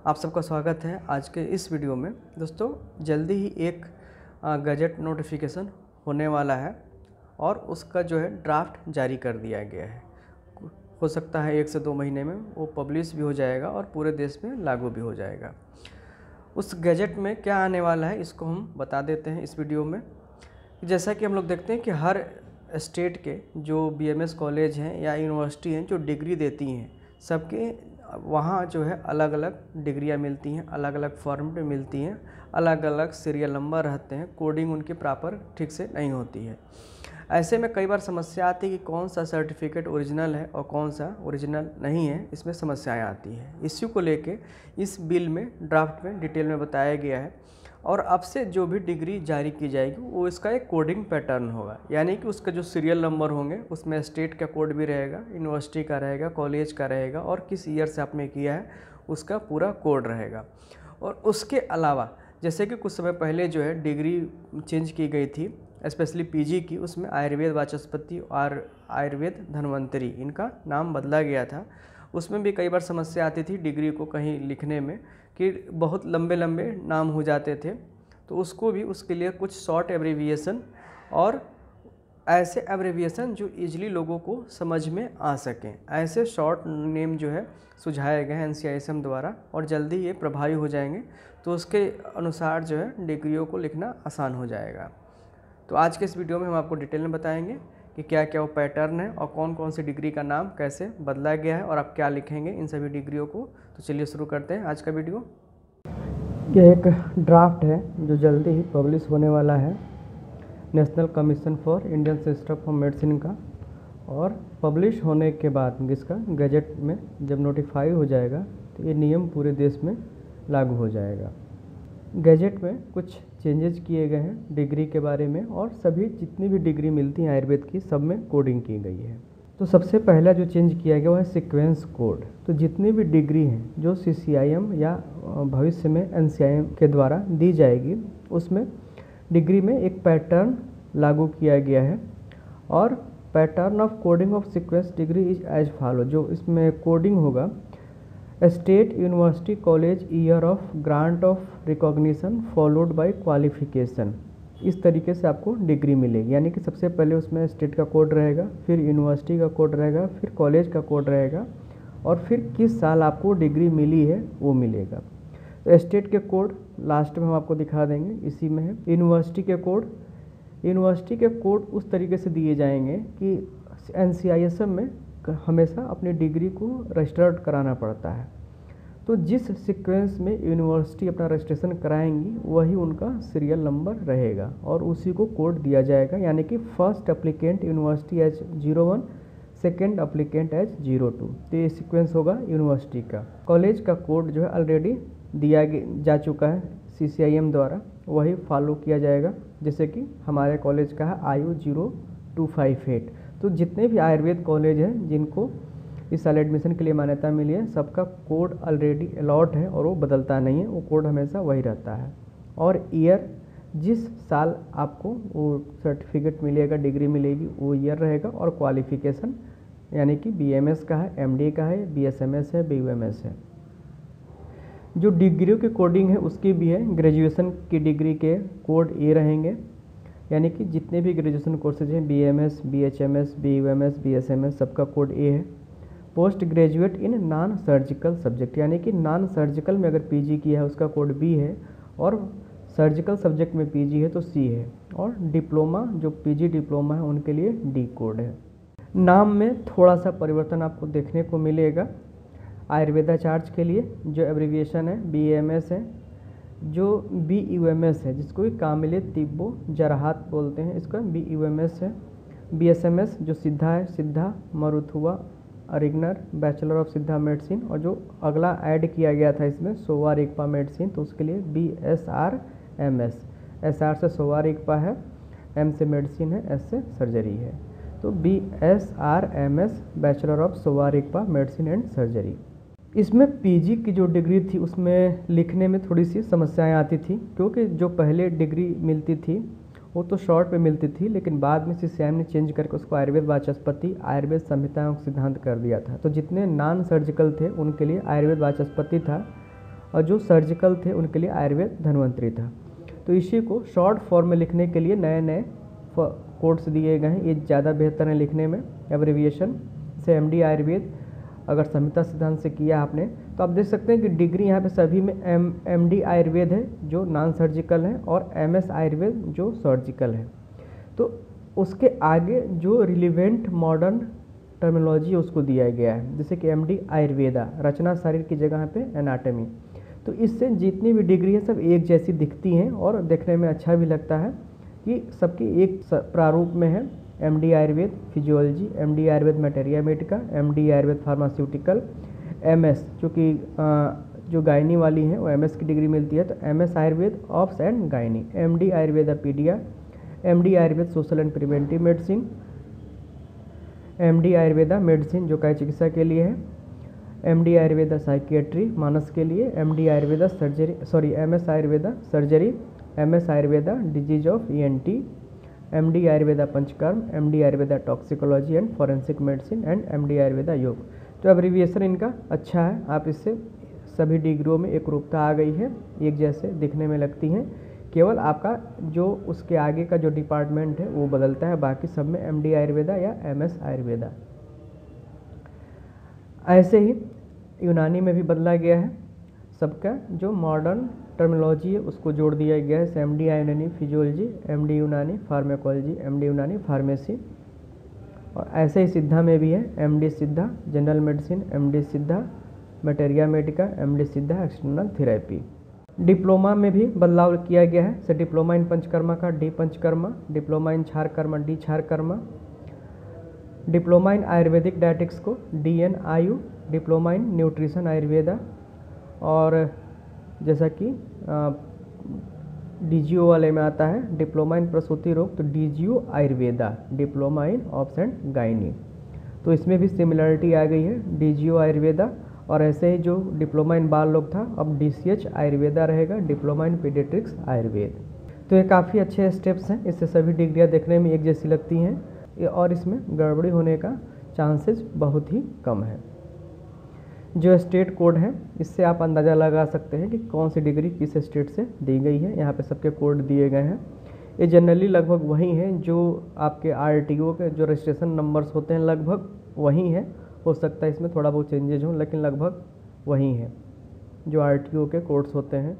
आप सबका स्वागत है आज के इस वीडियो में। दोस्तों, जल्दी ही एक गजट नोटिफिकेशन होने वाला है और उसका जो है ड्राफ्ट जारी कर दिया गया है। हो सकता है 1 से 2 महीने में वो पब्लिश भी हो जाएगा और पूरे देश में लागू भी हो जाएगा। उस गजट में क्या आने वाला है इसको हम बता देते हैं इस वीडियो में। जैसा कि हम लोग देखते हैं कि हर स्टेट के जो बीएमएस कॉलेज हैं या यूनिवर्सिटी हैं जो डिग्री देती हैं, सबके वहाँ जो है अलग अलग डिग्रियाँ मिलती हैं, अलग अलग फॉर्म पे मिलती हैं, अलग अलग सीरियल नंबर रहते हैं, कोडिंग उनकी प्रॉपर ठीक से नहीं होती है। ऐसे में कई बार समस्या आती है कि कौन सा सर्टिफिकेट ओरिजिनल है और कौन सा ओरिजिनल नहीं है, इसमें समस्याएं आती हैं। इसी को लेके इस बिल में ड्राफ्ट में डिटेल में बताया गया है और अब से जो भी डिग्री जारी की जाएगी वो इसका एक कोडिंग पैटर्न होगा, यानी कि उसका जो सीरियल नंबर होंगे उसमें स्टेट का कोड भी रहेगा, यूनिवर्सिटी का रहेगा, कॉलेज का रहेगा और किस ईयर से आपने किया है उसका पूरा कोड रहेगा। और उसके अलावा जैसे कि कुछ समय पहले जो है डिग्री चेंज की गई थी, स्पेशली पीजी की, उसमें आयुर्वेद वाचस्पति और आयुर्वेद धन्वंतरी इनका नाम बदला गया था। उसमें भी कई बार समस्या आती थी डिग्री को कहीं लिखने में कि बहुत लंबे लंबे नाम हो जाते थे, तो उसको भी उसके लिए कुछ शॉर्ट एब्रीविएशन और ऐसे एब्रीविएशन जो इजीली लोगों को समझ में आ सकें, ऐसे शॉर्ट नेम जो है सुझाए गए हैं एनसीआईएसएम द्वारा और जल्दी ये प्रभावी हो जाएंगे, तो उसके अनुसार जो है डिग्रियों को लिखना आसान हो जाएगा। तो आज के इस वीडियो में हम आपको डिटेल में बताएंगे कि क्या क्या वो पैटर्न है और कौन कौन सी डिग्री का नाम कैसे बदला गया है और आप क्या लिखेंगे इन सभी डिग्रियों को। तो चलिए शुरू करते हैं आज का वीडियो। यह एक ड्राफ्ट है जो जल्दी ही पब्लिश होने वाला है national commission for Indian system of medicine का, और पब्लिश होने के बाद इसका गजट में जब नोटिफाई हो जाएगा तो ये नियम पूरे देश में लागू हो जाएगा। गजट में कुछ चेंजेस किए गए हैं डिग्री के बारे में और सभी जितनी भी डिग्री मिलती हैं आयुर्वेद की सब में कोडिंग की गई है। तो सबसे पहला जो चेंज किया गया वो है सीक्वेंस कोड। तो जितनी भी डिग्री हैं जो सीसीआईएम या भविष्य में एनसीआईएम के द्वारा दी जाएगी उसमें डिग्री में एक पैटर्न लागू किया गया है और pattern of coding of sequence degree is as follow. जो इसमें कोडिंग होगा, state university college year of grant of recognition followed by qualification, इस तरीके से आपको डिग्री मिलेगी। यानी कि सबसे पहले उसमें स्टेट का कोड रहेगा, फिर यूनिवर्सिटी का कोड रहेगा, फिर कॉलेज का कोड रहेगा और फिर किस साल आपको डिग्री मिली है वो मिलेगा। तो स्टेट के कोड लास्ट में हम आपको दिखा देंगे, इसी में है। यूनिवर्सिटी के कोड उस तरीके से दिए जाएंगे कि एनसीआईएसएम में हमेशा अपनी डिग्री को रजिस्टर्ड कराना पड़ता है। तो जिस सीक्वेंस में यूनिवर्सिटी अपना रजिस्ट्रेशन कराएंगी वही उनका सीरियल नंबर रहेगा और उसी को कोड दिया जाएगा। यानी कि first applicant university as 01, second applicant as 02। तो ये सीक्वेंस होगा यूनिवर्सिटी का। कॉलेज का कोड जो है ऑलरेडी दिया जा चुका है सीसीआईएम द्वारा, वही फॉलो किया जाएगा। जैसे कि हमारे कॉलेज का है IU 0258। तो जितने भी आयुर्वेद कॉलेज हैं जिनको इस साल एडमिशन के लिए मान्यता मिली है सबका कोड ऑलरेडी अलॉट है और वो बदलता नहीं है, वो कोड हमेशा वही रहता है। और ईयर जिस साल आपको वो सर्टिफिकेट मिलेगा, डिग्री मिलेगी, वो ईयर रहेगा। और क्वालिफिकेशन यानी कि बीएमएस का है, एमडी का है, बीएसएमएस है, बीयूएमएस है। जो डिग्रियों की कोडिंग है उसकी भी है। ग्रेजुएशन की डिग्री के कोड ये रहेंगे, यानी कि जितने भी ग्रेजुएशन कोर्सेज हैं बीएमएस, बीएचएमएस, बीयूएमएस, बीएसएमएस सबका कोड ए है। Post graduate in non surgical subject, यानी कि नॉन सर्जिकल में अगर पीजी किया है उसका कोड बी है और सर्जिकल सब्जेक्ट में पीजी है तो सी है। और डिप्लोमा जो पीजी डिप्लोमा है उनके लिए डी कोड है। नाम में थोड़ा सा परिवर्तन आपको देखने को मिलेगा। आयुर्वेदाचार्य के लिए जो एब्रीविएशन है बीएमएस है, जो बीयूएमएस है जिसको भी कामिले तिब्बो जराहात बोलते हैं इसका बीयूएमएस है। बीएसएमएस जो सिद्धा है, सिद्धा मरुथुआ अरिगनर बैचलर ऑफ सिद्धा मेडिसिन, और जो अगला ऐड किया गया था इसमें सोवा रिगपा मेडिसिन, तो उसके लिए BSRMS। SR से सोवा रिगपा है, M से मेडिसिन है, S से सर्जरी है। तो BSRMS bachelor of Sowa Rigpa medicine and surgery. इसमें पीजी की जो डिग्री थी उसमें लिखने में थोड़ी सी समस्याएं आती थी, क्योंकि जो पहले डिग्री मिलती थी वो तो शॉर्ट पे मिलती थी, लेकिन बाद में सीसीआईएम ने चेंज करके उसको आयुर्वेद वाचस्पति आयुर्वेद संहिताओं सिद्धांत कर दिया था। तो जितने नॉन सर्जिकल थे उनके लिए आयुर्वेद वाचस्पति था और जो सर्जिकल थे उनके लिए आयुर्वेद धन्वंतरी था। तो इसी को शॉर्ट फॉर्म में लिखने के लिए नए नए कोड्स दिए गए हैं, ये ज़्यादा बेहतर है लिखने में। एब्रिविएशन से एमडी आयुर्वेद अगर संहिता सिद्धांत से किया आपने तो आप देख सकते हैं कि डिग्री यहाँ पे सभी में एमडी आयुर्वेद है जो नॉन सर्जिकल है और एमएस आयुर्वेद जो सर्जिकल है। तो उसके आगे जो रिलीवेंट मॉडर्न टर्मिनोलॉजी उसको दिया गया है, जैसे कि एमडी आयुर्वेदा, रचना शरीर की जगह पे एनाटॉमी। तो इससे जितनी भी डिग्री है सब एक जैसी दिखती हैं और देखने में अच्छा भी लगता है कि सबकी एक प्रारूप में है। MD Ayurveda physiology, MD Ayurveda materia Medica, MD Ayurveda pharmaceutical, MS चूँकि जो गायनी वाली है वो एमएस की डिग्री मिलती है, तो MS Ayurveda obs and gynae, MD Ayurveda pedia, MD Ayurveda social and preventive medicine, MD Ayurveda medicine जो काय चिकित्सा के लिए है, एमडी आयुर्वेदा साइकियाट्री मानस के लिए, MD Ayurveda surgery MS Ayurveda surgery, MS Ayurveda disease of ENT, MD Ayurveda panchakarma, MD Ayurveda toxicology and forensic medicine and MD Ayurveda योग। तो एब्रिविएशन इनका अच्छा है, आप इससे सभी डिग्रियों में एक रूपता आ गई है, एक जैसे दिखने में लगती हैं। केवल आपका जो उसके आगे का जो डिपार्टमेंट है वो बदलता है, बाकी सब में एमडी आयुर्वेदा या एमएस आयुर्वेदा। ऐसे ही यूनानी में भी बदला गया है, सबका जो मॉडर्न टर्मिनोलॉजी है उसको जोड़ दिया गया है। एमडी यूनानी फिजियोलॉजी, एमडी यूनानी फार्माकोलॉजी, एमडी यूनानी फार्मेसी। और ऐसे ही सिद्धा में भी है, एमडी सिद्धा जनरल मेडिसिन, एमडी सिद्धा मटेरिया मेडिका, एमडी सिद्धा एक्सटर्नल थेरेपी। डिप्लोमा में भी बदलाव किया गया है, से डिप्लोमा इन पंचकर्मा का डी पंचकर्मा, डिप्लोमा इन क्षार कर्मा डी क्षार Karma, diploma in Ayurvedic dietetics को डीएन आयु, डिप्लोमा इन न्यूट्रिशन आयुर्वेदा, और जैसा कि डीजीओ वाले में आता है डिप्लोमा इन प्रसूति रोग तो DGO Ayurveda, diploma in ops and gynae. तो इसमें भी सिमिलरिटी आ गई है, डीजीओ आयुर्वेदा। और ऐसे ही जो डिप्लोमा इन बाल रोग था अब डीसीएच आयुर्वेदा रहेगा, डिप्लोमा इन पीडियाट्रिक्स आयुर्वेद। तो ये काफ़ी अच्छे स्टेप्स हैं, इससे सभी डिग्रियाँ देखने में एक जैसी लगती हैं और इसमें गड़बड़ी होने का चांसेस बहुत ही कम है। जो स्टेट कोड है इससे आप अंदाज़ा लगा सकते हैं कि कौन सी डिग्री किस स्टेट से दी गई है। यहाँ पे सबके कोड दिए गए हैं, ये जनरली लगभग वही हैं जो आपके आरटीओ के जो रजिस्ट्रेशन नंबर्स होते हैं, लगभग वही हैं। हो सकता है इसमें थोड़ा बहुत चेंजेज हो, लेकिन लगभग वही हैं जो आरटीओ के कोड्स होते हैं।